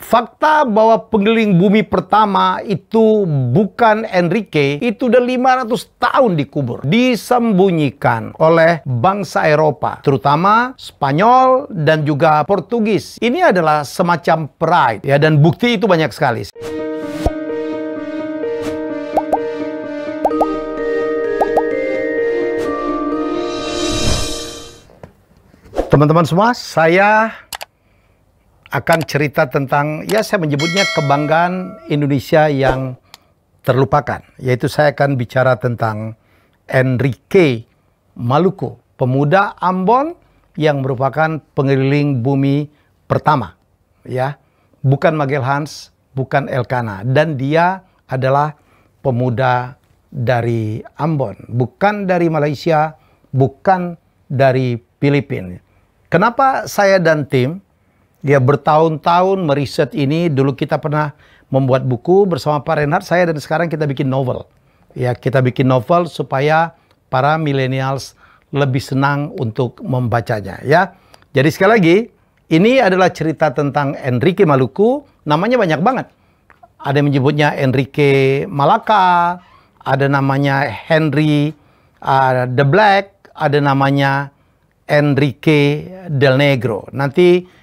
Fakta bahwa pengeliling bumi pertama itu bukan Enrique, itu udah 500 tahun dikubur. Disembunyikan oleh bangsa Eropa, terutama Spanyol dan juga Portugis. Ini adalah semacam pride, ya, dan bukti itu banyak sekali. Teman-teman semua, saya akan cerita tentang, ya saya menyebutnya kebanggaan Indonesia yang terlupakan. Yaitu saya akan bicara tentang Enrique Maluku, pemuda Ambon yang merupakan pengeliling bumi pertama. Ya, bukan Magelhanes, bukan Elkanah. Dan dia adalah pemuda dari Ambon, bukan dari Malaysia, bukan dari Filipina. Kenapa saya dan tim bertahun-tahun meriset ini? Dulu kita pernah membuat buku bersama Pak Reinhard, saya, dan sekarang kita bikin novel. Ya, kita bikin novel supaya para millennials lebih senang untuk membacanya. Ya, jadi sekali lagi, ini adalah cerita tentang Enrique Maluku. Namanya banyak banget. Ada yang menyebutnya Enrique Malacca, ada namanya Henry the Black, ada namanya Enrique del Negro. Nanti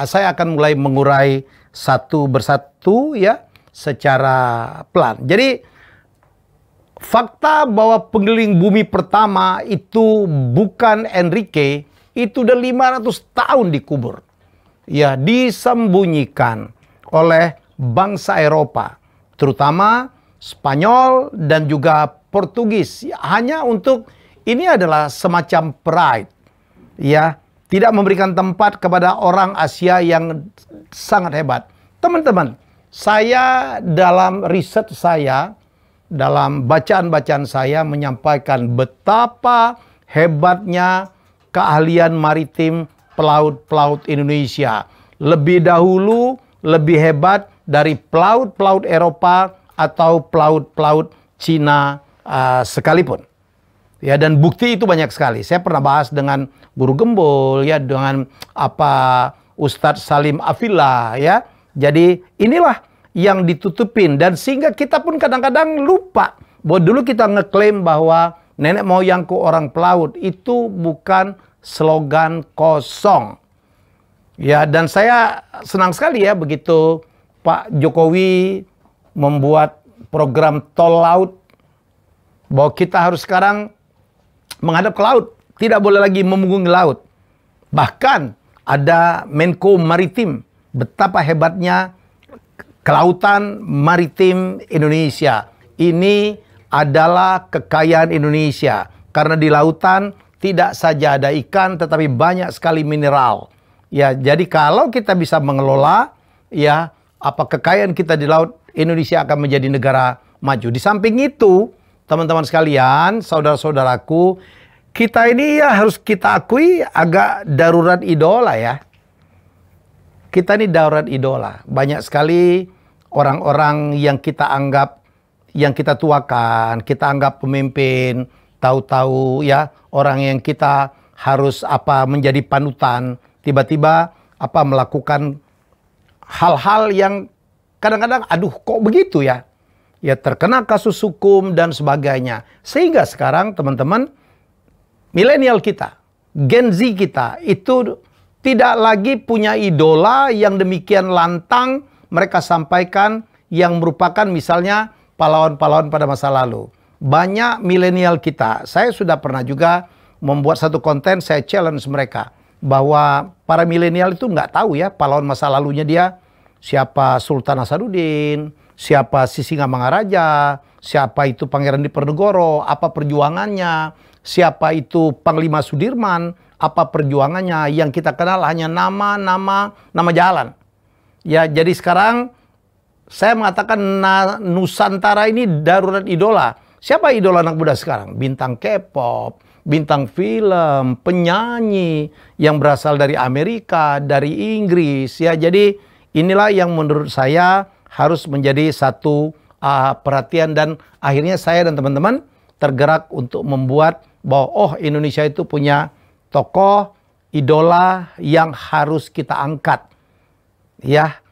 saya akan mulai mengurai satu persatu, ya, secara pelan. Jadi fakta bahwa pengeliling bumi pertama itu bukan Enrique, itu udah 500 tahun dikubur. Ya, disembunyikan oleh bangsa Eropa, terutama Spanyol dan juga Portugis. Hanya untuk ini adalah semacam pride, ya, tidak memberikan tempat kepada orang Asia yang sangat hebat. Teman-teman, saya dalam riset saya, dalam bacaan-bacaan saya menyampaikan betapa hebatnya keahlian maritim pelaut-pelaut Indonesia. Lebih dahulu, lebih hebat dari pelaut-pelaut Eropa atau pelaut-pelaut Cina sekalipun. Ya, dan bukti itu banyak sekali. Saya pernah bahas dengan Guru Gembul, ya, dengan Ustadz Salim Afillah, ya. Jadi inilah yang ditutupin, dan sehingga kita pun kadang-kadang lupa bahwa dulu kita ngeklaim bahwa nenek moyangku orang pelaut. Itu bukan slogan kosong. Ya, dan saya senang sekali ya begitu Pak Jokowi membuat program tol laut, bahwa kita harus sekarang menghadap ke laut, tidak boleh lagi memunggungi laut. Bahkan ada Menko Maritim, betapa hebatnya kelautan maritim Indonesia. Ini adalah kekayaan Indonesia, karena di lautan tidak saja ada ikan, tetapi banyak sekali mineral. Ya, jadi kalau kita bisa mengelola, ya, kekayaan kita di laut, Indonesia akan menjadi negara maju. Di samping itu, teman-teman sekalian, saudara-saudaraku, kita ini ya harus kita akui agak darurat idola, ya. Kita ini darurat idola. Banyak sekali orang-orang yang kita anggap, yang kita tuakan, kita anggap pemimpin, tahu-tahu ya orang yang kita harus menjadi panutan, tiba-tiba melakukan hal-hal yang kadang-kadang aduh kok begitu ya. Ya, terkena kasus hukum dan sebagainya. Sehingga sekarang teman-teman, milenial kita, Gen Z kita, itu tidak lagi punya idola yang demikian lantang mereka sampaikan, yang merupakan misalnya pahlawan-pahlawan pada masa lalu. Banyak milenial kita, saya sudah pernah juga membuat satu konten, saya challenge mereka, bahwa para milenial itu nggak tahu ya pahlawan masa lalunya dia, siapa Sultan Hasanuddin, siapa Sisingamangaraja, siapa itu Pangeran Diponegoro, apa perjuangannya, siapa itu Panglima Sudirman, apa perjuangannya. Yang kita kenal hanya nama jalan. Ya, jadi sekarang saya mengatakan Nusantara ini darurat idola. Siapa idola anak muda sekarang? Bintang K-pop, bintang film, penyanyi yang berasal dari Amerika, dari Inggris. Ya, jadi inilah yang menurut saya harus menjadi satu perhatian, dan akhirnya saya dan teman-teman tergerak untuk membuat bahwa Indonesia itu punya tokoh idola yang harus kita angkat. Ya,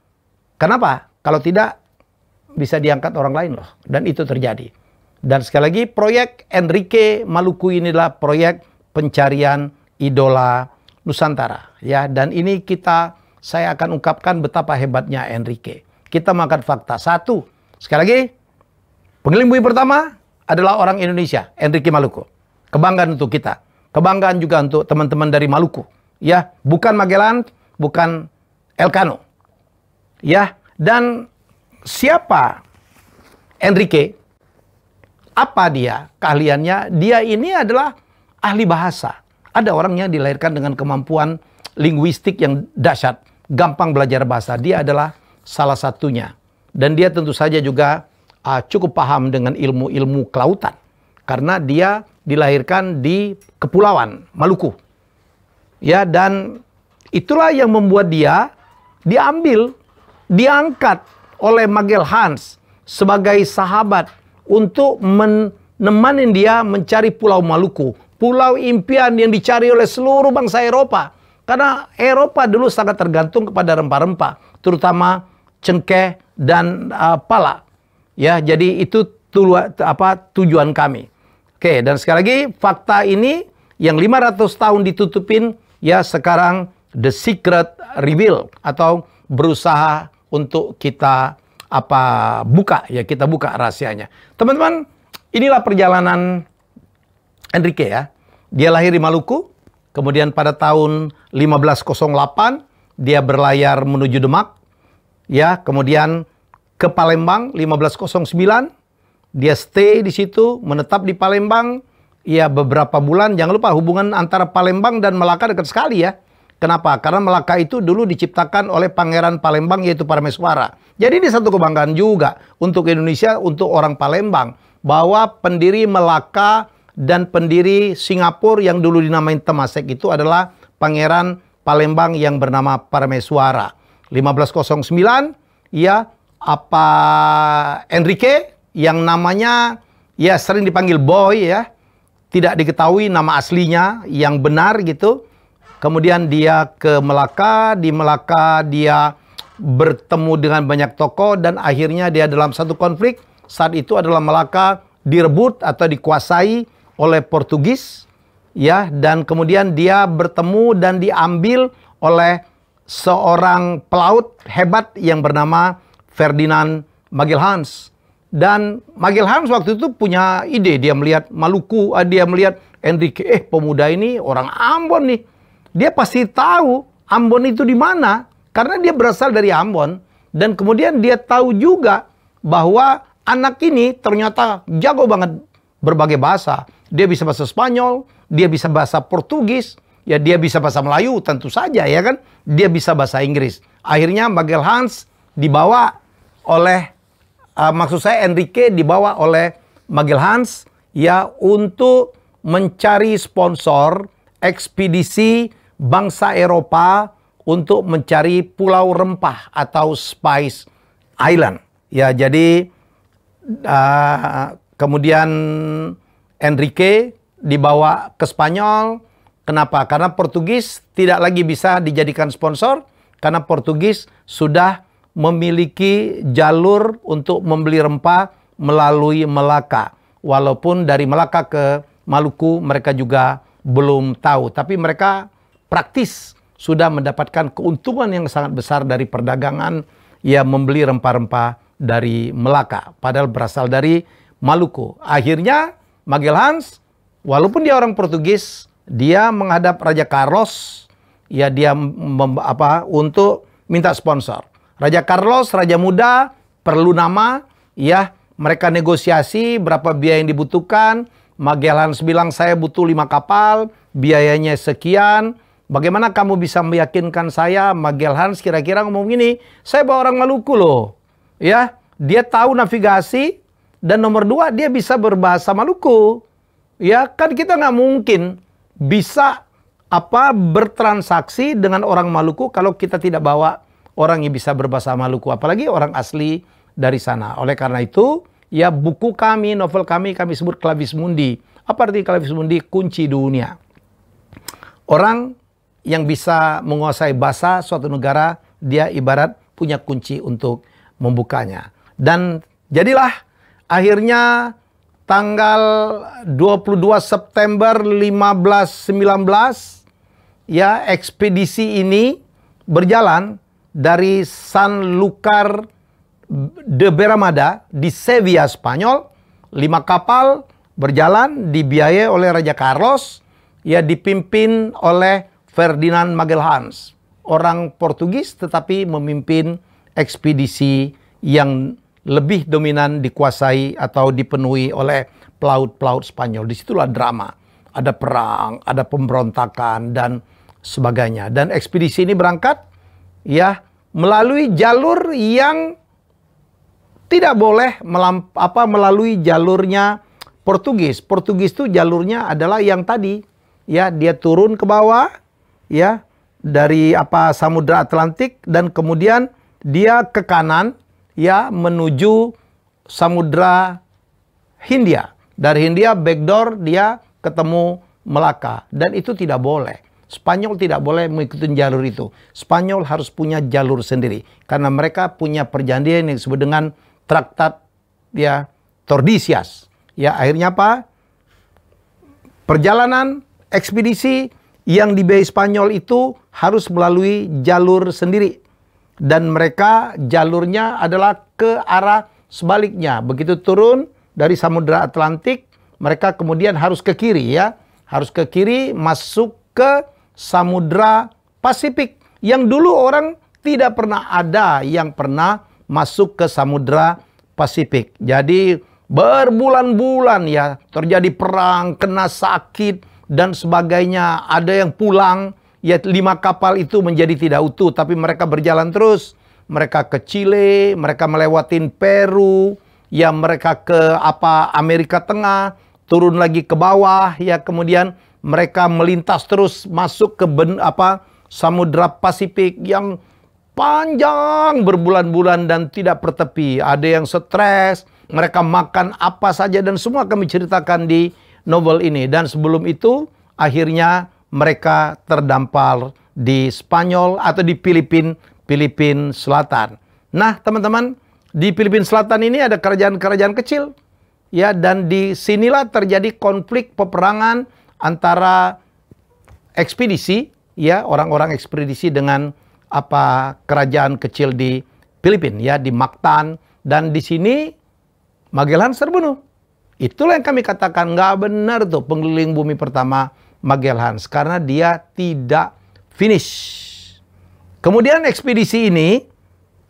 kenapa? Kalau tidak, bisa diangkat orang lain loh. Dan itu terjadi. Dan sekali lagi, proyek Enrique Maluku ini adalah proyek pencarian idola Nusantara. Ya, dan ini saya akan ungkapkan betapa hebatnya Enrique. Kita makan fakta. Satu, sekali lagi, penggiling bumi pertama adalah orang Indonesia, Enrique Maluku. Kebanggaan untuk kita. Kebanggaan juga untuk teman-teman dari Maluku. Ya, bukan Magellan, bukan Elcano. Ya, dan siapa Enrique? Apa dia? Keahliannya, dia ini adalah ahli bahasa. Ada orang yang dilahirkan dengan kemampuan linguistik yang dahsyat, gampang belajar bahasa. Dia adalah salah satunya. Dan dia tentu saja juga cukup paham dengan ilmu-ilmu kelautan. Karena dia dilahirkan di Kepulauan Maluku. Ya, dan itulah yang membuat dia diangkat oleh Magellan sebagai sahabat untuk menemani dia mencari Pulau Maluku. Pulau impian yang dicari oleh seluruh bangsa Eropa. Karena Eropa dulu sangat tergantung kepada rempah-rempah, terutama cengkeh dan pala. Ya, jadi itu tujuan kami. Oke, dan sekali lagi fakta ini yang 500 tahun ditutupin, ya sekarang the secret reveal atau berusaha untuk kita buka, ya kita buka rahasianya. Teman-teman, inilah perjalanan Enrique ya. Dia lahir di Maluku, kemudian pada tahun 1508 dia berlayar menuju Demak, ya, kemudian ke Palembang 1509, dia stay di situ, menetap di Palembang, ya beberapa bulan. Jangan lupa hubungan antara Palembang dan Melaka dekat sekali ya. Kenapa? Karena Melaka itu dulu diciptakan oleh Pangeran Palembang yaitu Parameswara. Jadi ini satu kebanggaan juga untuk Indonesia, untuk orang Palembang. Bahwa pendiri Melaka dan pendiri Singapura yang dulu dinamain Temasek itu adalah Pangeran Palembang yang bernama Parameswara. 1509, ya Enrique yang namanya ya sering dipanggil Boy ya. Tidak diketahui nama aslinya yang benar gitu. Kemudian dia ke Melaka, di Melaka dia bertemu dengan banyak tokoh dan akhirnya dia dalam satu konflik. Saat itu adalah Melaka direbut atau dikuasai oleh Portugis, ya, dan kemudian dia bertemu dan diambil oleh seorang pelaut hebat yang bernama Ferdinand Magellan. Dan Magellan waktu itu punya ide, dia melihat Maluku, dia melihat Enrique, pemuda ini orang Ambon nih. Dia pasti tahu Ambon itu di mana karena dia berasal dari Ambon, dan kemudian dia tahu juga bahwa anak ini ternyata jago banget berbagai bahasa. Dia bisa bahasa Spanyol, dia bisa bahasa Portugis, ya dia bisa bahasa Melayu tentu saja ya kan. Dia bisa bahasa Inggris. Akhirnya Magellan dibawa oleh Enrique dibawa oleh Magellan ya untuk mencari sponsor ekspedisi bangsa Eropa untuk mencari pulau rempah atau Spice Island. Ya, jadi kemudian Enrique dibawa ke Spanyol. Kenapa? Karena Portugis tidak lagi bisa dijadikan sponsor karena Portugis sudah memiliki jalur untuk membeli rempah melalui Melaka. Walaupun dari Melaka ke Maluku mereka juga belum tahu, tapi mereka praktis sudah mendapatkan keuntungan yang sangat besar dari perdagangan ya membeli rempah-rempah dari Melaka padahal berasal dari Maluku. Akhirnya Magellan walaupun dia orang Portugis, dia menghadap Raja Carlos ya dia untuk minta sponsor. Raja Carlos, raja muda, perlu nama ya, mereka negosiasi berapa biaya yang dibutuhkan. Magellan bilang saya butuh 5 kapal, biayanya sekian. Bagaimana kamu bisa meyakinkan saya? Magellan kira-kira ngomong gini, saya bawa orang Maluku loh. Ya, dia tahu navigasi dan nomor 2 dia bisa berbahasa Maluku. Ya, kan kita nggak mungkin bisa bertransaksi dengan orang Maluku kalau kita tidak bawa orang yang bisa berbahasa Maluku, apalagi orang asli dari sana. Oleh karena itu, ya buku kami, novel kami sebut Clavis Mundi. Apa arti Clavis Mundi? Kunci dunia. Orang yang bisa menguasai bahasa suatu negara, dia ibarat punya kunci untuk membukanya. Dan jadilah akhirnya tanggal 22 September 1519 ya, ekspedisi ini berjalan dari Sanlúcar de Barrameda di Sevilla, Spanyol. 5 kapal berjalan dibiayai oleh Raja Carlos, ya, dipimpin oleh Ferdinand Magelhaens, orang Portugis tetapi memimpin ekspedisi yang lebih dominan dikuasai atau dipenuhi oleh pelaut-pelaut Spanyol. Disitulah drama, ada perang, ada pemberontakan dan sebagainya. Dan ekspedisi ini berangkat ya melalui jalur yang tidak boleh melalui jalurnya Portugis. Portugis itu jalurnya adalah yang tadi, ya, dia turun ke bawah, ya, dari Samudra Atlantik dan kemudian dia ke kanan, ya, menuju Samudra Hindia. Dari Hindia backdoor dia ketemu Melaka dan itu tidak boleh. Spanyol tidak boleh mengikuti jalur itu. Spanyol harus punya jalur sendiri karena mereka punya perjanjian yang disebut dengan Traktat, ya, Tordesillas. Ya, akhirnya apa? Perjalanan ekspedisi yang dibiayai Spanyol itu harus melalui jalur sendiri. Dan mereka jalurnya adalah ke arah sebaliknya. Begitu turun dari Samudra Atlantik, mereka kemudian harus ke kiri, ya. Harus ke kiri masuk ke Samudra Pasifik. Yang dulu orang tidak pernah ada yang pernah masuk ke Samudra Pasifik. Jadi berbulan-bulan ya terjadi perang, kena sakit dan sebagainya. Ada yang pulang, ya 5 kapal itu menjadi tidak utuh, tapi mereka berjalan terus. Mereka ke Chile, mereka melewatin Peru, ya mereka ke Amerika Tengah, turun lagi ke bawah, ya kemudian mereka melintas terus masuk ke Samudra Pasifik yang panjang berbulan-bulan dan tidak bertepi. Ada yang stres, mereka makan apa saja dan semua kami ceritakan di novel ini. Dan sebelum itu akhirnya mereka terdampar di Spanyol atau di Filipina Selatan. Nah, teman-teman, di Filipina Selatan ini ada kerajaan-kerajaan kecil, ya, dan di sinilah terjadi konflik peperangan antara ekspedisi, ya, orang-orang ekspedisi dengan kerajaan kecil di Filipina, ya, di Mactan, dan di sini Magellan terbunuh. Itulah yang kami katakan nggak benar tuh pengeliling bumi pertama Magellan karena dia tidak finish. Kemudian ekspedisi ini,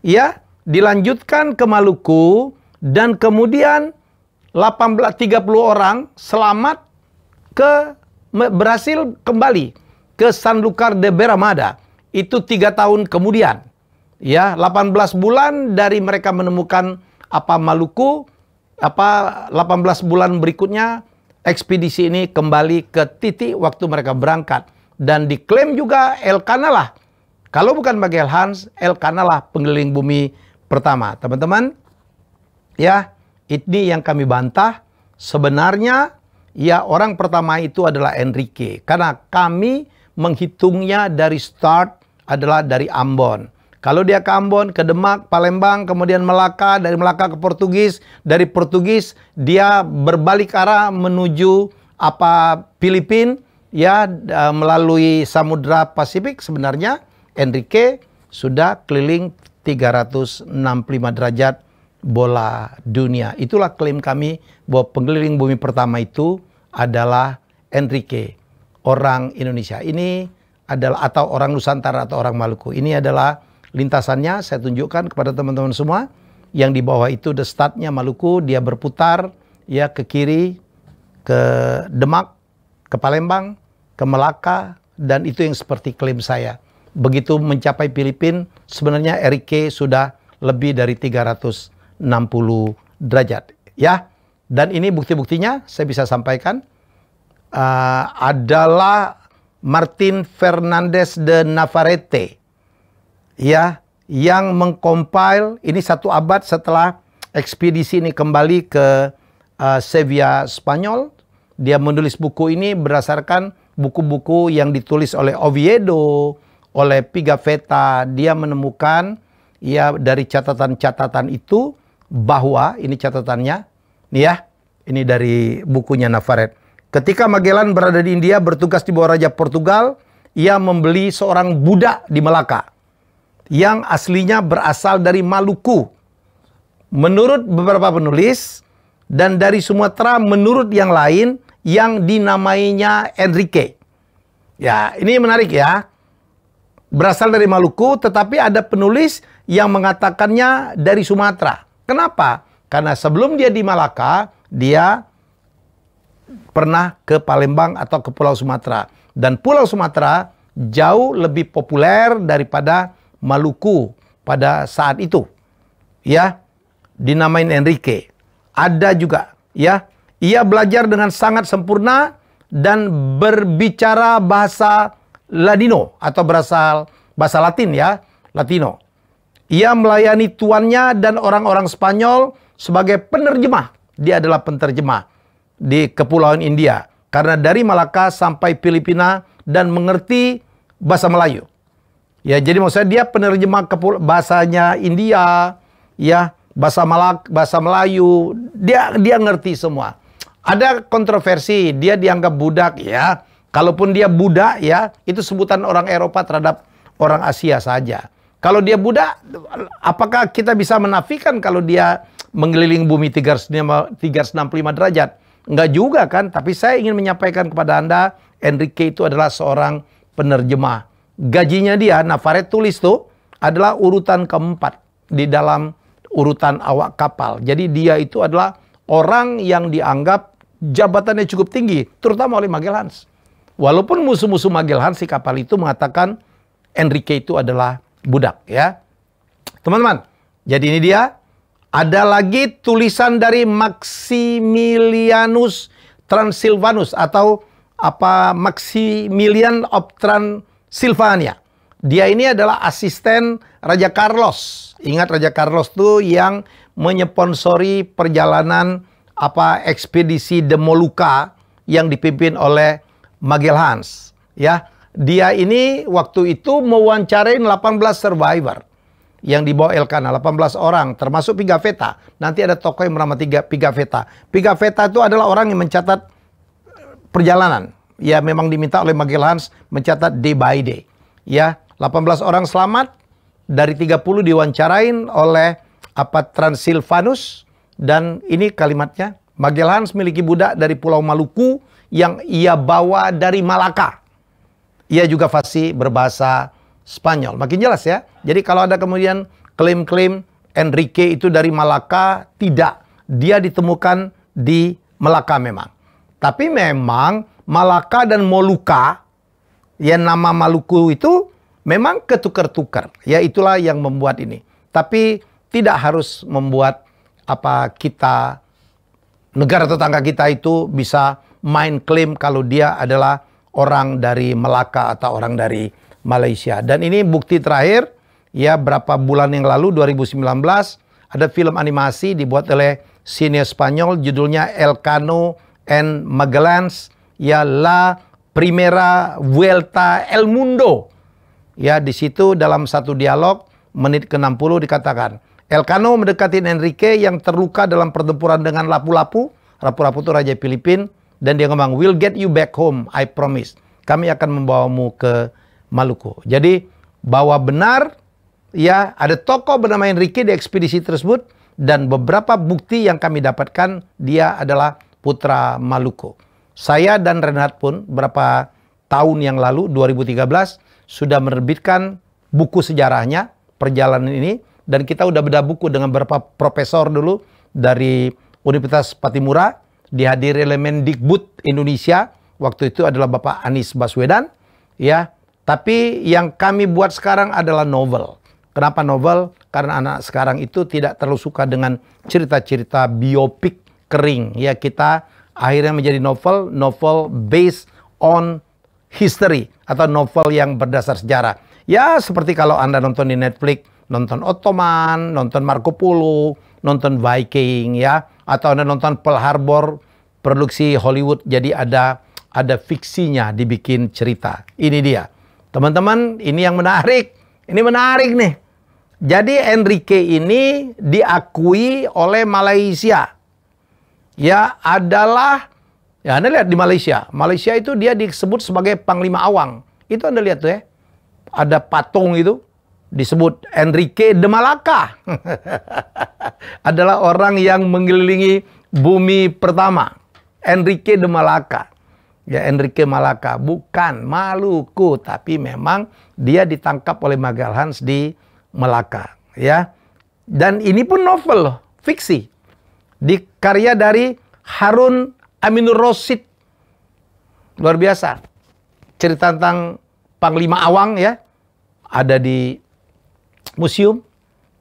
ya, dilanjutkan ke Maluku dan kemudian 30 orang selamat berhasil kembali ke Sanlúcar de Barrameda. Itu 3 tahun kemudian, ya, 18 bulan dari mereka menemukan Maluku, 18 bulan berikutnya ekspedisi ini kembali ke titik waktu mereka berangkat dan diklaim juga Elkanah lah, kalau bukan Magelhaens, Elkanah lah pengeliling bumi pertama. Teman-teman, ya, ini yang kami bantah. Sebenarnya, ya, orang pertama itu adalah Enrique karena kami menghitungnya dari start adalah dari Ambon. Kalau dia ke Ambon, ke Demak, Palembang, kemudian Melaka, dari Melaka ke Portugis, dari Portugis dia berbalik arah menuju Filipina, ya, melalui Samudra Pasifik. Sebenarnya Enrique sudah keliling 365 derajat bola dunia. Itulah klaim kami bahwa pengeliling bumi pertama itu adalah Enrique, orang Indonesia. Ini adalah atau orang Nusantara atau orang Maluku. Ini adalah lintasannya, saya tunjukkan kepada teman-teman semua. Yang di bawah itu the startnya Maluku, dia berputar, ya, ke kiri, ke Demak, ke Palembang, ke Melaka, dan itu yang seperti klaim saya. Begitu mencapai Filipina, sebenarnya Enrique sudah lebih dari 360 derajat, ya. Dan ini bukti-buktinya saya bisa sampaikan adalah Martin Fernandez de Navarrete, ya, yang mengcompile ini 1 abad setelah ekspedisi ini kembali ke Sevilla, Spanyol. Dia menulis buku ini berdasarkan buku-buku yang ditulis oleh Oviedo, oleh Pigafetta. Dia menemukan, ya dari catatan-catatan itu bahwa ini catatannya, nih ya, ini dari bukunya Navarrete. Ketika Magellan berada di India bertugas di bawah Raja Portugal, ia membeli seorang budak di Melaka yang aslinya berasal dari Maluku. Menurut beberapa penulis dan dari Sumatera menurut yang lain yang dinamainya Enrique. Ya, ini menarik ya. Berasal dari Maluku, tetapi ada penulis yang mengatakannya dari Sumatera. Kenapa? Karena sebelum dia di Malaka, dia pernah ke Palembang atau ke Pulau Sumatera. Dan Pulau Sumatera jauh lebih populer daripada Maluku pada saat itu. Ya, dinamain Enrique. Ada juga, ya. Ia belajar dengan sangat sempurna dan berbicara bahasa Ladino atau berasal bahasa Latin ya, Latino. Ia melayani tuannya dan orang-orang Spanyol sebagai penerjemah. Dia adalah penterjemah di Kepulauan India. Karena dari Malaka sampai Filipina dan mengerti bahasa Melayu. Ya, jadi maksudnya dia penerjemah bahasanya India, ya, bahasa Melayu, dia ngerti semua. Ada kontroversi, dia dianggap budak ya. Kalaupun dia budak ya, itu sebutan orang Eropa terhadap orang Asia saja. Kalau dia budak, apakah kita bisa menafikan kalau dia mengelilingi bumi 365 derajat? Enggak juga kan, tapi saya ingin menyampaikan kepada Anda, Enrique itu adalah seorang penerjemah. Gajinya dia, Navarrete tulis tuh, adalah urutan keempat di dalam urutan awak kapal. Jadi dia itu adalah orang yang dianggap jabatannya cukup tinggi, terutama oleh Magellan. Walaupun musuh-musuh Magellan si kapal itu mengatakan Enrique itu adalah budak ya. Teman-teman, jadi ini dia. Ada lagi tulisan dari Maximilianus Transylvanus atau Maximilian of Transylvania. Dia ini adalah asisten Raja Carlos. Ingat Raja Carlos itu yang menyponsori perjalanan ekspedisi de Molucca yang dipimpin oleh Magellan. Ya, dia ini waktu itu mewawancarain 18 survivor yang dibawa Elkanah, 18 orang, termasuk Pigafetta. Nanti ada tokoh yang bernama Pigafetta. Pigafetta itu adalah orang yang mencatat perjalanan. Ya, memang diminta oleh Magellan mencatat day by day. Ya, 18 orang selamat, dari 30 diwawancarain oleh Transylvanus, dan ini kalimatnya, Magellan memiliki budak dari Pulau Maluku yang ia bawa dari Malaka. Ia juga fasih berbahasa Spanyol. Makin jelas ya. Jadi kalau ada kemudian klaim-klaim Enrique itu dari Malaka, tidak. Dia ditemukan di Melaka memang. Tapi memang Malaka dan Molucca, yang nama Maluku itu memang ketukar-tukar. Ya, itulah yang membuat ini. Tapi tidak harus membuat kita, negara tetangga kita itu bisa main klaim kalau dia adalah orang dari Melaka atau orang dari Malaysia. Dan ini bukti terakhir, ya, berapa bulan yang lalu, 2019, ada film animasi dibuat oleh siniar Spanyol, judulnya Elcano and Magellan, ya, La Primera Vuelta El Mundo. Ya, di situ dalam satu dialog, menit ke-60 dikatakan, Elcano mendekati Enrique yang terluka dalam pertempuran dengan Lapu-Lapu. Lapu-Lapu itu Raja Filipina. Dan dia ngomong, we'll get you back home, I promise. Kami akan membawamu ke Maluku. Jadi, bahwa benar, ya, ada tokoh bernama Enrique di ekspedisi tersebut. Dan beberapa bukti yang kami dapatkan, dia adalah putra Maluku. Saya dan Renat pun, berapa tahun yang lalu, 2013, sudah menerbitkan buku sejarahnya, perjalanan ini. Dan kita udah bedah buku dengan beberapa profesor dulu dari Universitas Patimura, dihadiri oleh Mendikbud Indonesia, waktu itu adalah Bapak Anies Baswedan, ya. Tapi yang kami buat sekarang adalah novel. Kenapa novel? Karena anak sekarang itu tidak terlalu suka dengan cerita-cerita biopik kering. Ya, kita akhirnya menjadi novel based on history atau novel yang berdasar sejarah. Ya, seperti kalau Anda nonton di Netflix, nonton Ottoman, nonton Marco Polo, nonton Viking, ya, atau Anda nonton Pearl Harbor, produksi Hollywood, jadi ada fiksinya dibikin cerita. Ini dia. Teman-teman, ini yang menarik. Ini menarik nih. Jadi Enrique ini diakui oleh Malaysia. Ya, adalah, ya Anda lihat di Malaysia. Malaysia itu dia disebut sebagai Panglima Awang. Itu Anda lihat tuh ya. Ada patung itu disebut Enrique de Malacca. Adalah orang yang mengelilingi bumi pertama. Enrique de Malacca. Ya, Enrique Malacca. Bukan Maluku, tapi memang dia ditangkap oleh Magalhães di Melaka. Ya. Dan ini pun novel loh, fiksi. Dikarya dari Harun Aminur Rasyid. Luar biasa. Cerita tentang Panglima Awang ya. Ada di museum.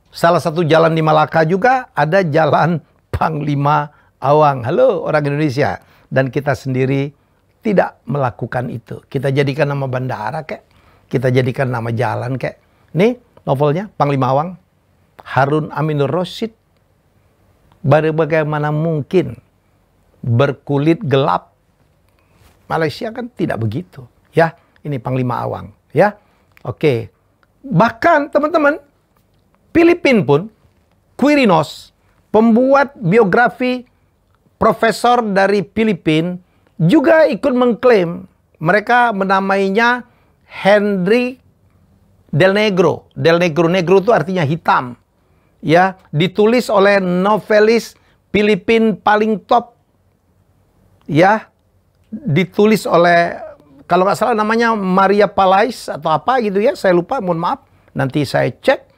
Salah satu jalan di Malaka juga ada jalan Panglima Awang. Halo orang Indonesia. Dan kita sendiri tidak melakukan itu. Kita jadikan nama bandara kek. Kita jadikan nama jalan kek. Nih novelnya Panglima Awang. Harun Aminur Rasyid. Bagaimana mungkin berkulit gelap? Malaysia kan tidak begitu. Ya, ini Panglima Awang. Ya, oke. Bahkan teman-teman, Filipina pun, Quirinos, pembuat biografi profesor dari Filipina, juga ikut mengklaim. Mereka menamainya Henry Del Negro. Del Negro, negro itu artinya hitam. Ya, ditulis oleh novelis Filipina paling top. Ya, ditulis oleh, kalau nggak salah namanya Maria Palais atau apa gitu ya, saya lupa, mohon maaf. Nanti saya cek.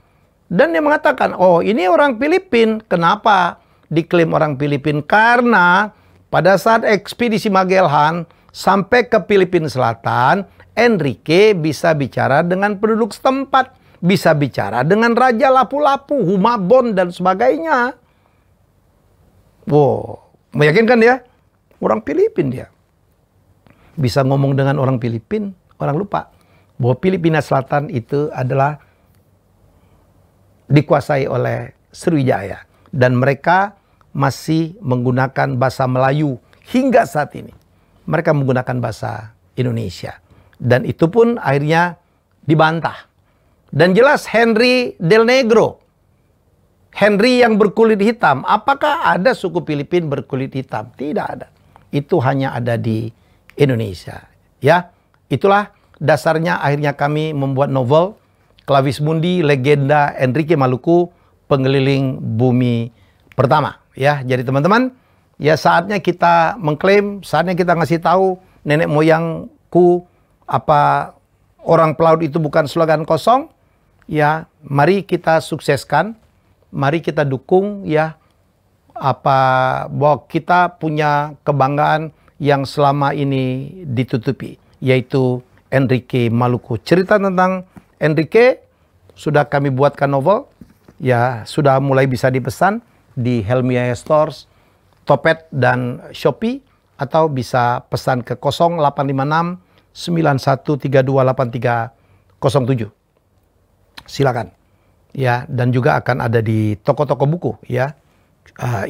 Dan dia mengatakan, oh ini orang Filipina. Kenapa diklaim orang Filipina? Karena pada saat ekspedisi Magellan sampai ke Filipina Selatan, Enrique bisa bicara dengan penduduk setempat. Bisa bicara dengan Raja Lapu-Lapu, Humabon, dan sebagainya. Wow, meyakinkan dia? Orang Filipina dia. Bisa ngomong dengan orang Filipina, orang lupa bahwa Filipina Selatan itu adalah dikuasai oleh Sriwijaya. Dan mereka masih menggunakan bahasa Melayu hingga saat ini. Mereka menggunakan bahasa Indonesia. Dan itu pun akhirnya dibantah. Dan jelas Henry Del Negro. Henry yang berkulit hitam. Apakah ada suku Filipina berkulit hitam? Tidak ada. Itu hanya ada di Indonesia. Ya, itulah dasarnya akhirnya kami membuat novel Clavis Mundi, Legenda Enrique Maluku, Pengeliling Bumi Pertama. Ya, jadi teman-teman, ya saatnya kita mengklaim, saatnya kita ngasih tahu nenek moyangku apa orang pelaut itu bukan slogan kosong. Ya, mari kita sukseskan, mari kita dukung ya apa bahwa kita punya kebanggaan yang selama ini ditutupi, yaitu Enrique Maluku. Cerita tentang Enrique sudah kami buatkan novel, ya sudah mulai bisa dipesan di Helmiaya Stores, Topet, dan Shopee, atau bisa pesan ke 0856 91328307. Silakan. Ya, dan juga akan ada di toko-toko buku ya.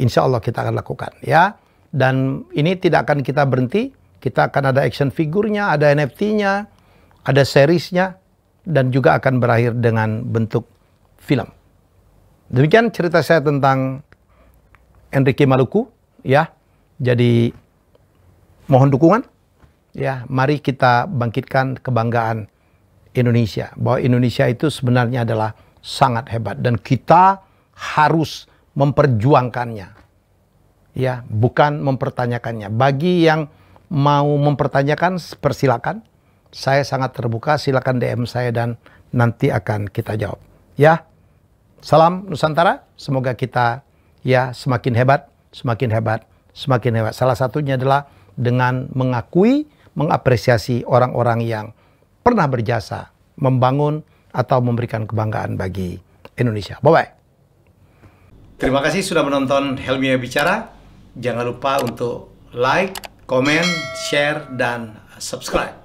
Insya Allah kita akan lakukan ya. Dan ini tidak akan kita berhenti. Kita akan ada action figurnya, ada NFT-nya, ada seriesnya, dan juga akan berakhir dengan bentuk film. Demikian cerita saya tentang Enrique Maluku ya. Jadi mohon dukungan ya. Mari kita bangkitkan kebanggaan Indonesia, bahwa Indonesia itu sebenarnya adalah sangat hebat dan kita harus memperjuangkannya. Ya, bukan mempertanyakannya. Bagi yang mau mempertanyakan, persilakan. Saya sangat terbuka, silakan DM saya dan nanti akan kita jawab. Ya, salam Nusantara. Semoga kita ya semakin hebat, semakin hebat, semakin hebat. Salah satunya adalah dengan mengakui, mengapresiasi orang-orang yang pernah berjasa, membangun atau memberikan kebanggaan bagi Indonesia. Bye-bye. Terima kasih sudah menonton Helmiaya Bicara. Jangan lupa untuk like, komen, share, dan subscribe.